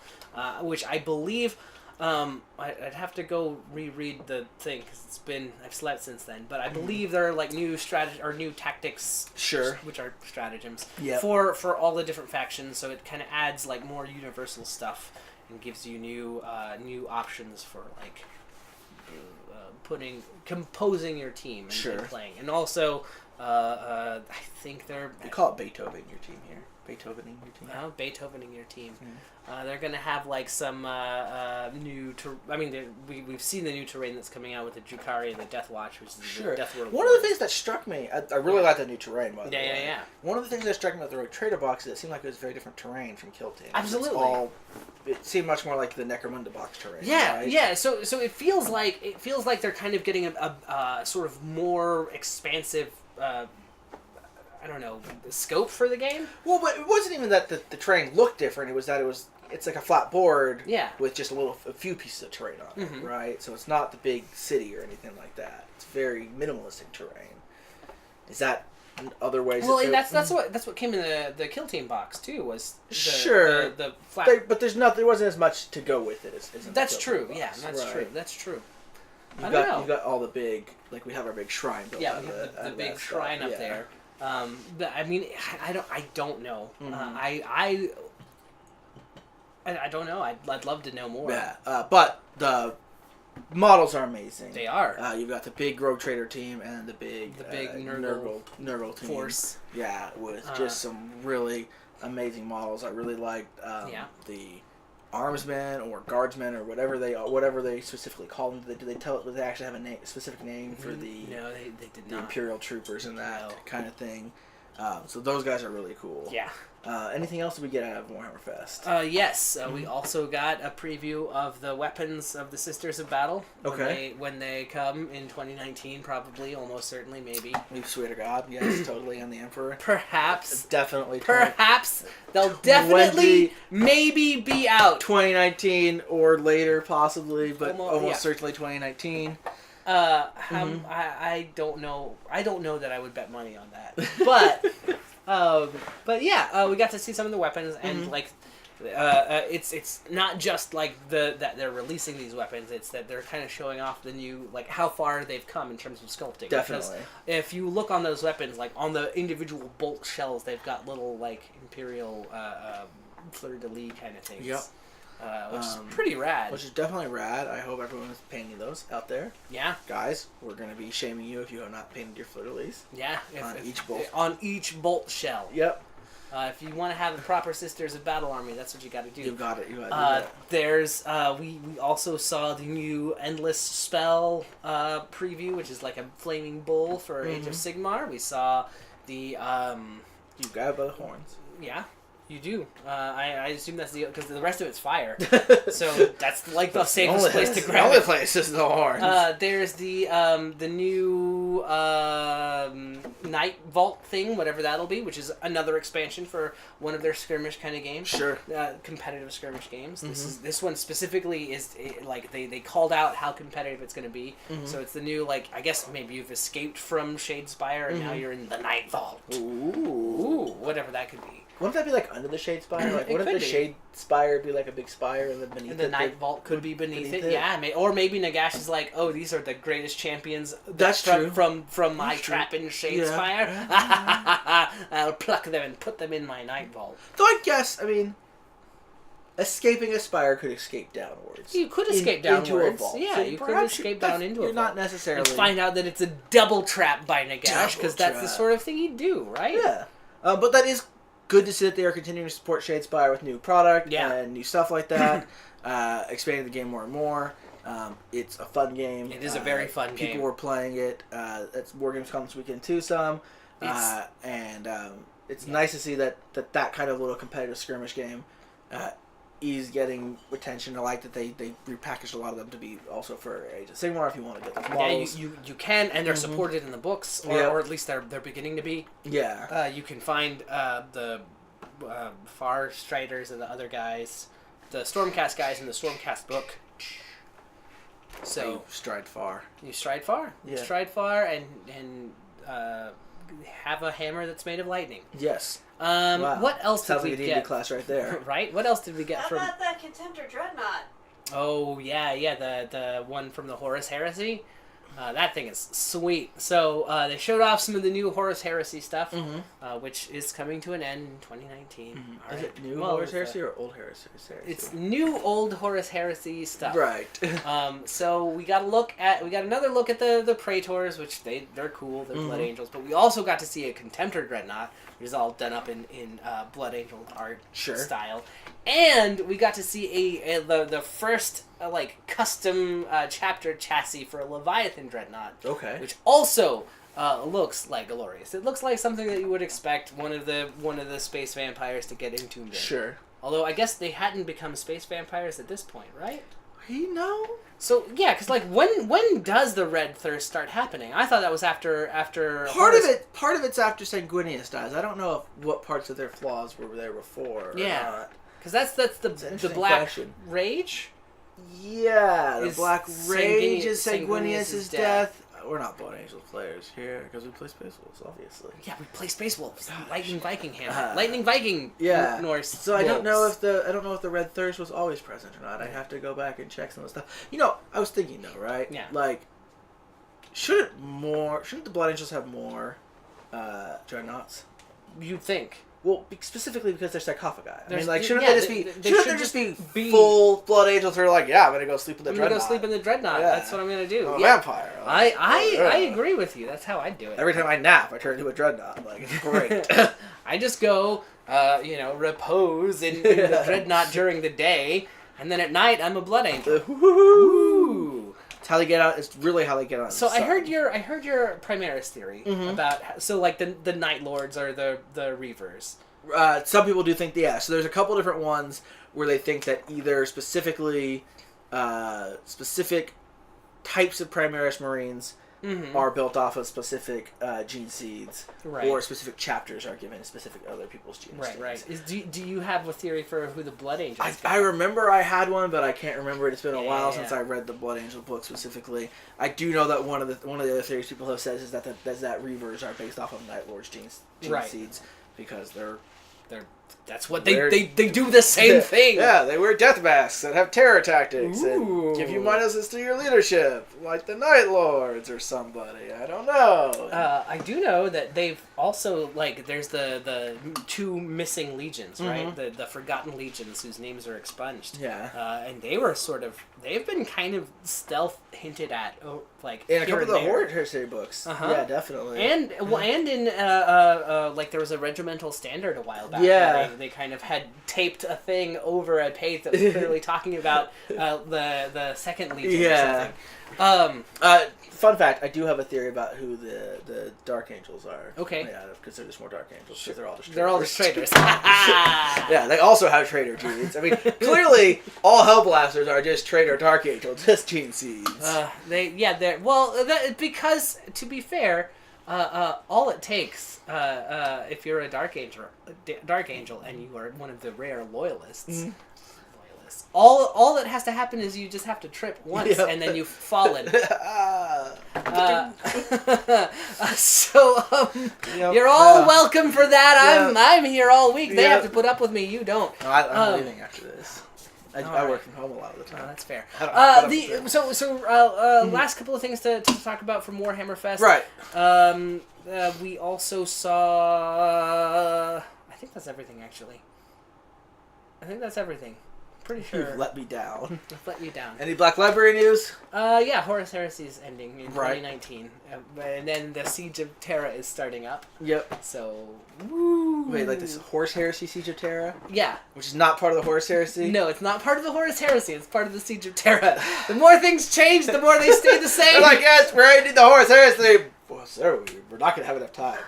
which I believe. I'd have to go reread the thing because I've slept since then. But I believe there are like new strategy or new tactics, which are stratagems for all the different factions. So it kind of adds like more universal stuff and gives you new options for like composing your team and playing. And also, I think they call it Beethoven your team here. Beethovening your team. Oh, Beethovening your team. They're going to have like some new. We've seen the new terrain that's coming out with the Drukhari and the Death Watch, which is the Death World. One of the things that struck me, I really like the new terrain. By the way. Yeah. One of the things that struck me about the Rogue Trader box is it seemed like it was very different terrain from Kill Team. Absolutely. It seemed much more like the Necromunda box terrain. Yeah, right? yeah. So it feels like they're kind of getting a sort of more expansive. I don't know, the scope for the game? Well, but it wasn't even that the terrain looked different. It was that it's like a flat board with just a few pieces of terrain on it, right? So it's not the big city or anything like that. It's very minimalistic terrain. Is that other ways? Well, that's what came in the Kill Team box too. Was the flat. But there wasn't as much to go with it as that's true. Yeah, that's true. You've got all the big, like we have our big shrine built. Yeah, we have the big shrine up there. But I mean, I don't know. I don't know. I'd love to know more. Yeah, but the models are amazing. They are. You've got the big Rogue Trader team and the big Nurgle team. Force. Yeah, with just some really amazing models. I really liked the armsmen or guardsmen or whatever they specifically call them. Did they actually have a specific name for the? No, they did the not. Imperial troopers and that kind of thing. So those guys are really cool. Yeah. Anything else that we get out of Warhammerfest? Yes. We also got a preview of the weapons of the Sisters of Battle. When they come in 2019, probably, almost certainly, maybe. We swear to God, yes, totally, and the Emperor. Perhaps. Definitely. Perhaps. They'll definitely, maybe be out. 2019 or later, possibly, but almost certainly 2019. I don't know. I don't know that I would bet money on that. But yeah, we got to see some of the weapons, and it's not just like that they're releasing these weapons. It's that they're kind of showing off the new, like, how far they've come in terms of sculpting. Definitely. Because if you look on those weapons, like on the individual bolt shells, they've got little like imperial fleur-de-lis kind of things. Yep. Which is pretty rad. Which is definitely rad. I hope everyone is painting those out there. Yeah. Guys, we're going to be shaming you if you have not painted your fleur-de-lis. Yeah. Each bolt. On each bolt shell. Yep. If you want to have the proper Sisters of Battle army, that's what you got to do. You got it. There's we also saw the new Endless Spell preview, which is like a flaming bull for Age of Sigmar. We saw the you grab it by the horns. Yeah. You do. I assume that's because the rest of it's fire. So that's like the safest place to grab it. The only place is the horns. There's the new Night Vault thing, whatever that'll be, which is another expansion for one of their skirmish kind of games. Sure. Competitive skirmish games. This one specifically is like they called out how competitive it's going to be. So it's the new, like, I guess maybe you've escaped from Shadespire and now you're in the Night Vault. Ooh, whatever that could be. Wouldn't that be like under the Shadespire? Like, wouldn't the Shadespire be like a big spire and then beneath it? The Night Vault could be beneath it. Yeah, or maybe Nagash is like, oh, these are the greatest champions. That's true. From my trap in Shadespire. I'll pluck them and put them in my Night Vault. Though I guess, escaping a spire could escape downwards. You could escape downwards. Into a vault. Yeah, so you could escape down into a vault. You're not necessarily... And find out that it's a double trap by Nagash, because that's the sort of thing he'd do, right? Yeah. But that is good to see that they are continuing to support Shadespire with new product and new stuff like that, expanding the game more and more. It's a fun game. It is a very fun game. People were playing it. It's WargamesCon this weekend too, some. It's nice to see that kind of little competitive skirmish game is getting attention. I like that they repackaged a lot of them to be also for Age of Sigmar if you want to get those models. Yeah, you can, and they're supported in the books, or at least they're beginning to be. Yeah. You can find the Far Striders and the other guys, the Stormcast guys in the Stormcast book. So you stride far. You stride far. Yeah. You stride far and have a hammer that's made of lightning. Yes. Wow. What else did we like a get? class right there. Right? What else did we get How from... about that Contemptor Dreadnought? Oh, yeah, the one from the Horus Heresy. That thing is sweet. So they showed off some of the new Horus Heresy stuff, which is coming to an end in 2019. Is it new Horus Heresy or old Horus Heresy? It's new old Horus Heresy stuff. Right. So we got another look at the Praetors, which they're cool. They're Blood Angels, but we also got to see a Contemptor Dreadnought, which is all done up in Blood Angel art style, and we got to see the first custom chapter chassis for a Leviathan Dreadnought. Okay. Which also looks like glorious. It looks like something that you would expect one of the space vampires to get entombed in. Sure. Although I guess they hadn't become space vampires at this point, right? No. So yeah, because when does the Red Thirst start happening? I thought that was after. Part of it's after Sanguinius dies. I don't know what parts of their flaws were there before. Yeah. Because that's the Black Rage. Yeah, the Black Rage is Sanguinius' death. We're not Blood Angels players here because we play Space Wolves, obviously. Yeah, we play Space Wolves. Lightning Viking hammer. Lightning Viking. Norse. So I don't know if the Red Thirst was always present or not. I have to go back and check some of the stuff. I was thinking though, right? Yeah. Like, shouldn't the Blood Angels have more dreadnoughts? You'd think. Well, specifically because they're sarcophagi. Shouldn't they just be full Blood Angels who are like, yeah, I'm going to go sleep in the Dreadnought. I'm going to go sleep in the Dreadnought. Yeah. That's what I'm going to do. I'm a vampire. I agree with you. That's how I do it. Every time I nap, I turn into a Dreadnought. It's great. I just go, repose in the Dreadnought during the day, and then at night, I'm a Blood Angel. Woo-hoo-hoo. It's how they get out. It's really how they get out. So I heard your Primaris theory about like the Night Lords are the Reavers. Some people do think so there's a couple different ones where they think that either specific types of Primaris Marines are built off of specific gene seeds, or specific chapters are given specific other people's gene seeds. Right. Do you have a theory for who the Blood Angels? I remember I had one, but I can't remember it. It's been a while since I read the Blood Angel book specifically. I do know that one of the other theories people have said is that Reavers are based off of Night Lords gene seeds because they're that's what they do the same thing. Yeah, they wear death masks and have terror tactics and give you minuses to your leadership, like the Night Lords or somebody. I don't know. I do know that they've also, like, there's the 2 missing legions, right? The Forgotten Legions whose names are expunged. Yeah. And they were they've been kind of stealth hinted at, like, in a couple of the Horror History books. Yeah, definitely. And in like there was a regimental standard a while back. Yeah. They kind of had taped a thing over a page that was clearly talking about the Second Legion or something. Fun fact, I do have a theory about who the Dark Angels are. Okay. Yeah, because they're just more Dark Angels. Sure. They're all just traitors. Yeah, they also have traitor genes. I mean, clearly, all Hellblasters are just traitor Dark Angels, just gene seeds. Because, to be fair, all it takes, if you're a Dark Angel, and you are one of the rare loyalists, all that has to happen is you just have to trip once, and then you've fallen. You're all welcome for that. I'm here all week. They have to put up with me. You don't. No, I'm leaving after this. I work from home a lot of the time. Oh, that's fair. Last couple of things to talk about from Warhammerfest. Right. We also saw. I think that's everything. Actually, I think that's everything. Pretty sure. You've let me down. I've let you down. Any Black Library news? Yeah, Horus Heresy is ending in 2019. And then the Siege of Terra is starting up. Yep. So, woo. Wait, like this Horus Heresy Siege of Terra? Yeah. Which is not part of the Horus Heresy? No, it's not part of the Horus Heresy. It's part of the Siege of Terra. The more things change, the more they stay the same. They're like, yes, we're ending the Horus Heresy. Well, sir, we're not going to have enough time.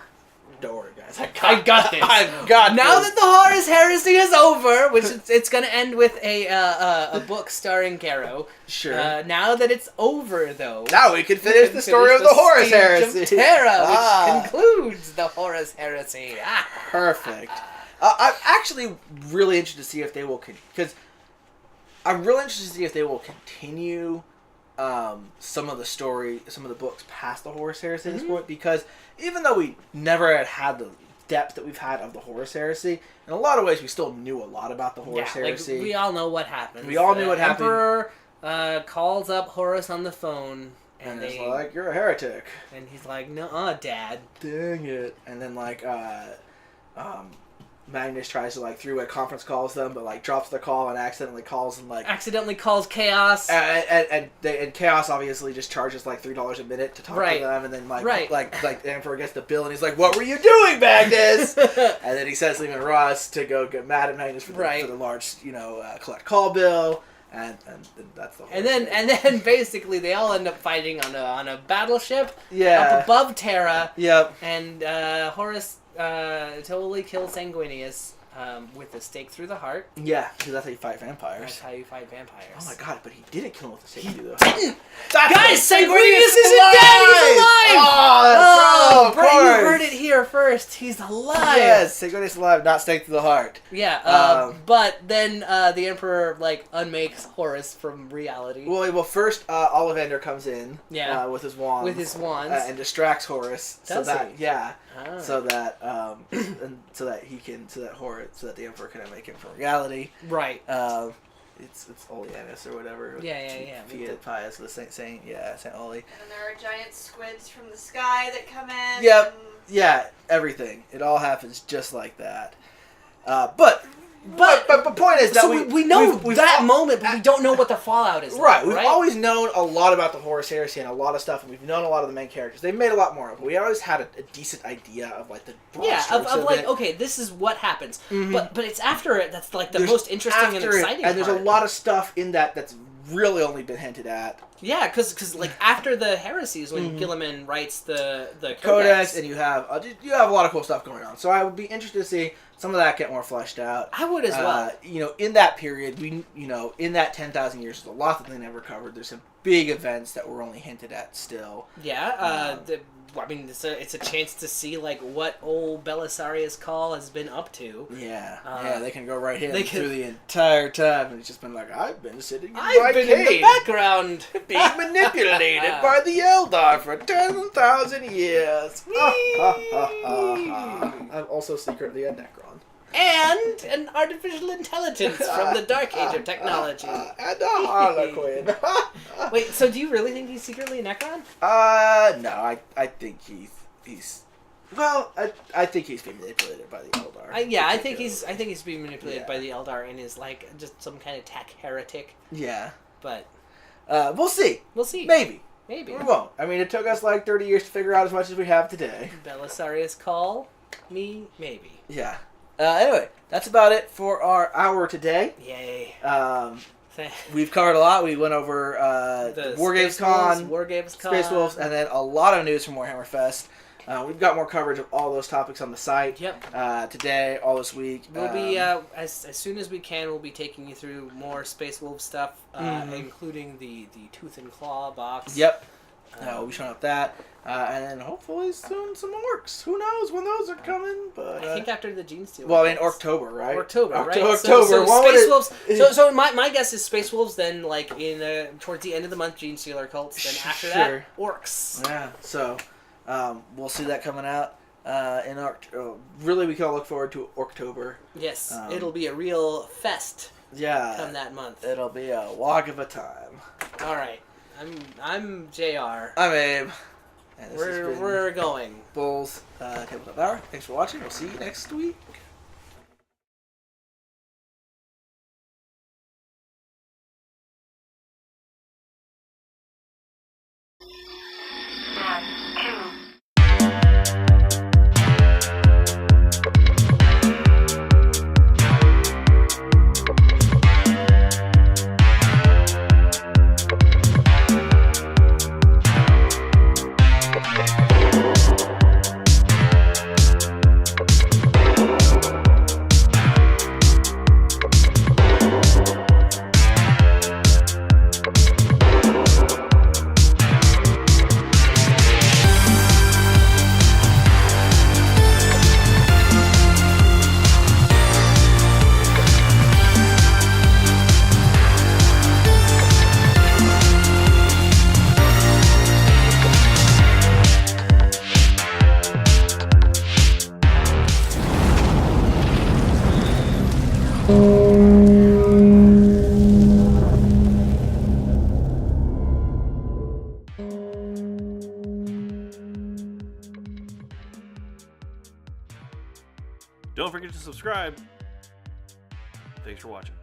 Don't worry, guys. I got this. I've got now this. that the Horus Heresy is over, which it's going to end with a book starring Garrow. Sure. Now that it's over, though, now we can finish the story of the Horus Heresy. Of Terra, which concludes the Horus Heresy. Perfect. I'm actually really interested to see if they will continue some of the books past the Horus Heresy at this point, because even though we never had the depth that we've had of the Horus Heresy, in a lot of ways we still knew a lot about the Horus Heresy. Like, we all know what happened. We all knew what happened. Emperor calls up Horus on the phone, and he's like, "You're a heretic," and he's like, "No, Dad." Dang it! And then Magnus tries to three-way conference calls them, but drops the call and accidentally calls Chaos. And Chaos obviously just charges $3 a minute to talk to them, and then the Emperor gets the bill and he's like, "What were you doing, Magnus?" And then he sends Lehman Russ to go get mad at Magnus for the large collect call bill. And that's the whole and then basically they all end up fighting on a battleship up above Terra. Yep. And Horus totally kills Sanguinius with a stake through the heart. Yeah, because that's how you fight vampires. That's how you fight vampires. Oh my god, but he didn't kill him with a stake through the heart. He didn't! Guys, Sanguinius isn't dead! He's alive! Oh, that's Brett, you heard it here first. He's alive! Yes, Sanguinius is alive, not stake through the heart. Yeah, but then the Emperor unmakes Horus from reality. Well, first Ollivander comes in with his wands. With his wands. And distracts Horus. Does he? Yeah. Oh. So that so that the Emperor can make him from reality. Right. It's Oleanus or whatever. Yeah. Fiat Pius, the Saint Oli. And then there are giant squids from the sky that come in. Yep. Yeah, everything. It all happens just like that. But the point is that we know that moment, but we don't know what the fallout is. Right. We've always known a lot about the Horus Heresy and a lot of stuff, and we've known a lot of the main characters. They've made a lot more of it. We always had a decent idea of the broad strokes of it. Okay, this is what happens. Mm-hmm. But it's after it that's the most interesting and exciting and there's part. a lot of stuff in that's really only been hinted at. Yeah, because like after the heresies, when Gilliman writes the Codex, and you have a lot of cool stuff going on. So I would be interested to see some of that get more fleshed out. I would as well. In that period, in that 10,000 years, there's a lot that they never covered. There's some big events that were only hinted at still. Yeah, it's a chance to see like what old Belisarius Call has been up to. Yeah, they can go right here through the entire time, and it's just been like, I've been sitting in my cave, in the background, being manipulated by the Eldar for 10,000 years. I'm also secretly a Necron. And an artificial intelligence from the Dark Age of technology. And a Harlequin. Wait, so do you really think he's secretly a Necron? No, I think he's. Well, I think he's being manipulated by the Eldar. I think he's being manipulated by the Eldar and is like just some kind of tech heretic. Yeah. But we'll see. We'll see. Maybe. We won't. I mean, it took us like 30 years to figure out as much as we have today. Belisarius Call me maybe. Yeah. Anyway, that's about it for our hour today. Yay. We've covered a lot. We went over WargamesCon, Space Wolves, and then a lot of news from Warhammerfest. We've got more coverage of all those topics on the site. Yep. Today, all this week. We'll be as soon as we can. We'll be taking you through more Space Wolf stuff, including the Tooth and Claw box. Yep. We'll be showing up that, and then hopefully soon some orcs. Who knows when those are coming? But I think after the Gene Stealer. Well, in October, right? October, right? October. So Space Wolves. So my guess is Space Wolves. Then, like towards the end of the month, Gene Stealer cults. Then after that, orcs. Yeah. So. We'll see that coming out in October. Really, we can all look forward to October. Yes, it'll be a real fest. Yeah, come that month. It'll be a walk of a time. All right, I'm JR. I'm Abe. And we're going. BoLS Tabletop Hour. Thanks for watching. We'll see you next week. Don't forget to subscribe. Thanks for watching.